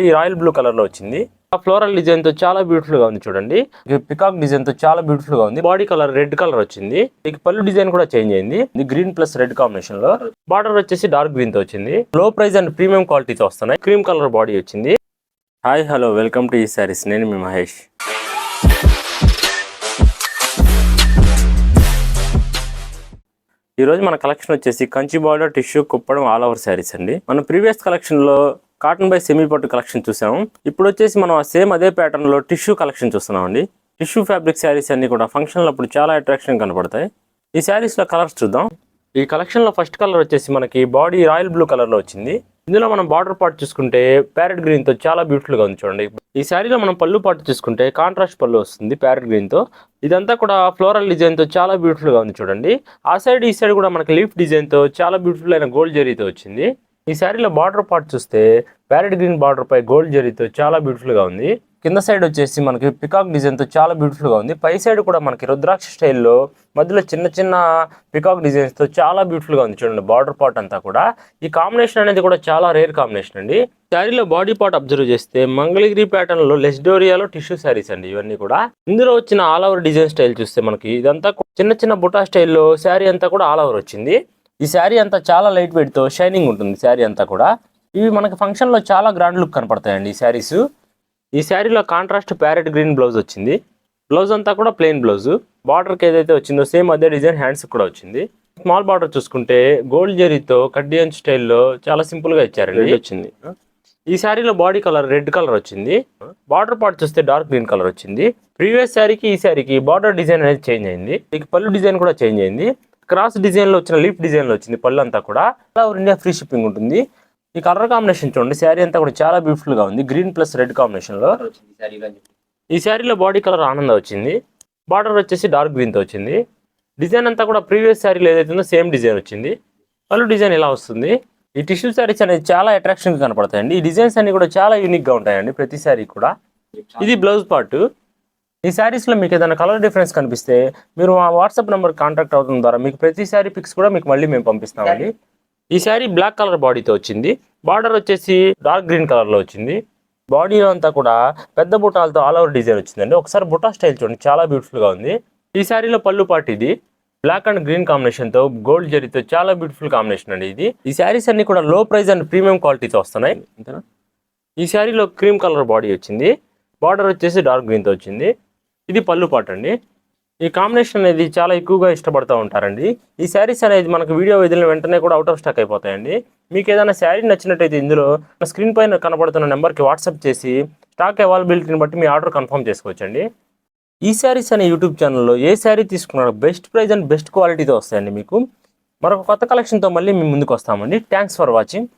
ఈ royal blue colour లో వచ్చింది. ఫ్లోరల్ డిజైన్ తో చాలా బ్యూటిఫుల్ గా ఉంది చూడండి. పికాక్ డిజైన్ తో చాలా బ్యూటిఫుల్ గా ఉంది. బాడీ కలర్ రెడ్ కలర్ వచ్చింది. ఈ పళ్ళు డిజైన్ కూడా చేంజ్ అయింది. ఇది గ్రీన్ ప్లస్ రెడ్ కాంబినేషన్ లో. బార్డర్ వచ్చేసి డార్క్ గ్రీన్ తో వచ్చింది. లో ప్రైస్ అండ్ ప్రీమియం క్వాలిటీతో వస్తున్నాయి. క్రీమ్ కలర్ బాడీ వచ్చింది. హాయ్ హలో వెల్కమ్ టు ఈ సారీస్. నేను మీ మహేష్. ఈ రోజు మన కలెక్షన్ వచ్చేసి Kanchi border tissue Kuppadam all over saris అండి. మన ప్రీవియస్ కలెక్షన్ లో కాటన్ బై సెమీ పట్టు కలెక్షన్ చూసాము. ఇప్పుడు వచ్చేసి మనం సేమ్ అదే ప్యాటర్న్ లో టిష్యూ కలెక్షన్ చూస్తున్నాం అండి. టిష్యూ ఫ్యాబ్రిక్ శారీస్ అన్ని కూడా ఫంక్షన్ అప్పుడు చాలా అట్రాక్షన్ కనపడతాయి. ఈ శారీస్ లో కలర్స్ చూద్దాం. ఈ కలెక్షన్ లో ఫస్ట్ కలర్ వచ్చేసి మనకి బాడీ రాయల్ బ్లూ కలర్ లో వచ్చింది. ఇందులో మనం బార్డర్ పార్ట్ చూసుకుంటే ప్యారెట్ గ్రీన్ తో చాలా బ్యూటిఫుల్ గా ఉంది చూడండి. ఈ శారీలో మనం పళ్ళు పార్ట్ చూసుకుంటే కాంట్రాస్ట్ పళ్ళు వస్తుంది ప్యారెట్ గ్రీన్ తో. ఇదంతా కూడా ఫ్లోరల్ డిజైన్ తో చాలా బ్యూటిఫుల్ గా ఉంది చూడండి. ఆ సైడ్ ఈ సైడ్ కూడా మనకి లీఫ్ డిజైన్ తో చాలా బ్యూటిఫుల్ అయిన గోల్డ్ జరీతో వచ్చింది. ఈ శారీలో బార్డర్ పార్ట్ చూస్తే ప్యారెట్ గ్రీన్ బార్డర్ పై గోల్డ్ జరీతో చాలా బ్యూటిఫుల్ గా ఉంది. కింద సైడ్ వచ్చేసి మనకి పికాక్ డిజైన్ తో చాలా బ్యూటిఫుల్ గా ఉంది. పై సైడ్ కూడా మనకి రుద్రాక్ష స్టైల్లో మధ్యలో చిన్న చిన్న పికాక్ డిజైన్స్ తో చాలా బ్యూటిఫుల్ గా ఉంది చూడండి. బార్డర్ పార్ట్ అంతా కూడా ఈ కాంబినేషన్ అనేది కూడా చాలా రేర్ కాంబినేషన్ అండి. శారీలో బాడీ పార్ట్ అబ్జర్వ్ చేస్తే మంగళగిరి ప్యాటర్న్ లో లెస్డోరియాలో టిష్యూ శారీస్ అండి ఇవన్నీ కూడా. ఇందులో వచ్చిన ఆల్ ఓవర్ డిజైన్ స్టైల్ చూస్తే మనకి ఇదంతా చిన్న చిన్న బుటా స్టైల్లో శారీ అంతా కూడా ఆల్ ఓవర్ వచ్చింది. ఈ శారీ అంతా చాలా లైట్ వెయిట్ తో షైనింగ్ ఉంటుంది శారీ అంతా కూడా. ఇవి మనకి ఫంక్షన్ లో చాలా గ్రాండ్ లుక్ కనపడతాయండి ఈ శారీస్. ఈ శారీలో కాంట్రాస్ట్ ప్యారెట్ గ్రీన్ బ్లౌజ్ వచ్చింది. బ్లౌజ్ అంతా కూడా ప్లెయిన్ బ్లౌజ్. బార్డర్కి ఏదైతే వచ్చిందో సేమ్ అదే డిజైన్ హ్యాండ్స్ కూడా వచ్చింది. స్మాల్ బార్డర్ చూసుకుంటే గోల్డ్ జరీతో కడ్డియన్ స్టైల్లో చాలా సింపుల్ గా ఇచ్చారండి వచ్చింది. ఈ శారీలో బాడీ కలర్ రెడ్ కలర్ వచ్చింది. బార్డర్ పార్ట్ చూస్తే డార్క్ గ్రీన్ కలర్ వచ్చింది. ప్రీవియస్ శారీకి ఈ శారీకి బార్డర్ డిజైన్ అనేది చేంజ్ అయింది. పళ్ళు డిజైన్ కూడా చేంజ్ అయింది. క్రాస్ డిజైన్ లో వచ్చిన లీఫ్ డిజైన్ లో వచ్చింది పళ్ళు అంతా కూడా. All over India free shipping ఉంటుంది. ఈ కలర్ కాంబినేషన్ చూడండి. శారీ అంతా కూడా చాలా బ్యూటిఫుల్ గా ఉంది. గ్రీన్ ప్లస్ రెడ్ కాంబినేషన్ లో. ఈ శారీలో బాడీ కలర్ ఆనంద వచ్చింది. బార్డర్ వచ్చేసి డార్క్ గ్రీన్ తో వచ్చింది. డిజైన్ అంతా కూడా ప్రీవియస్ శారీలో ఏదైతే ఉందో సేమ్ డిజైన్ వచ్చింది. పళ్ళు డిజైన్ ఇలా వస్తుంది. ఈ టిష్యూ శారీస్ అనేది చాలా అట్రాక్షన్ గా కనపడతాయండి. ఈ డిజైన్స్ అన్ని కూడా చాలా యూనిక్ గా ఉంటాయండి ప్రతి శారీ కూడా. ఇది బ్లౌజ్ పార్ట్. ఈ శారీస్ లో మీకు ఏదైనా కలర్ డిఫరెన్స్ కనిపిస్తే మీరు మా వాట్సాప్ నెంబర్ కాంటాక్ట్ అవడం ద్వారా మీకు ప్రతి శారీ పిక్స్ కూడా మీకు మళ్ళీ మేము పంపిస్తామండి. ఈ శారీ బ్లాక్ కలర్ బాడీతో వచ్చింది. బార్డర్ వచ్చేసి డార్క్ గ్రీన్ కలర్ లో వచ్చింది. బాడీలో అంతా కూడా పెద్ద బుటాలతో ఆల్ ఓవర్ డిజైన్ వచ్చిందండి. ఒకసారి బుటా స్టైల్ చూడండి చాలా బ్యూటిఫుల్ గా ఉంది. ఈ శారీలో పళ్ళు పార్ట్ ఇది బ్లాక్ అండ్ గ్రీన్ కాంబినేషన్ తో గోల్డ్ జరీతో చాలా బ్యూటిఫుల్ కాంబినేషన్ అండి ఇది. ఈ శారీస్ అన్ని కూడా లో ప్రైస్ అండ్ ప్రీమియం క్వాలిటీతో వస్తున్నాయి. ఈ శారీలో క్రీమ్ కలర్ బాడీ వచ్చింది. బార్డర్ వచ్చేసి డార్క్ గ్రీన్ తో వచ్చింది. ఇది పళ్ళు పార్ట్ అండి. ఈ కాంబినేషన్ అనేది చాలా ఎక్కువగా ఇష్టపడుతూ ఉంటారండి. ఈ శారీస్ అనేది మనకు వీడియో వదిలిన వెంటనే కూడా అవుట్ ఆఫ్ స్టాక్ అయిపోతాయండి. మీకు ఏదైనా శారీ నచ్చినట్టయితే ఇందులో స్క్రీన్ పైన కనబడుతున్న నెంబర్కి వాట్సాప్ చేసి స్టాక్ అవైలబిలిటీని బట్టి మీ ఆర్డర్ కన్ఫర్మ్ చేసుకోవచ్చండి. ఈ శారీస్ అనే యూట్యూబ్ ఛానల్లో ఏ శారీ తీసుకున్నారో బెస్ట్ ప్రైస్ అండ్ బెస్ట్ క్వాలిటీతో వస్తాయండి మీకు. మరొక కొత్త కలెక్షన్తో మళ్ళీ మీ ముందుకు వస్తామండి. Thanks for watching.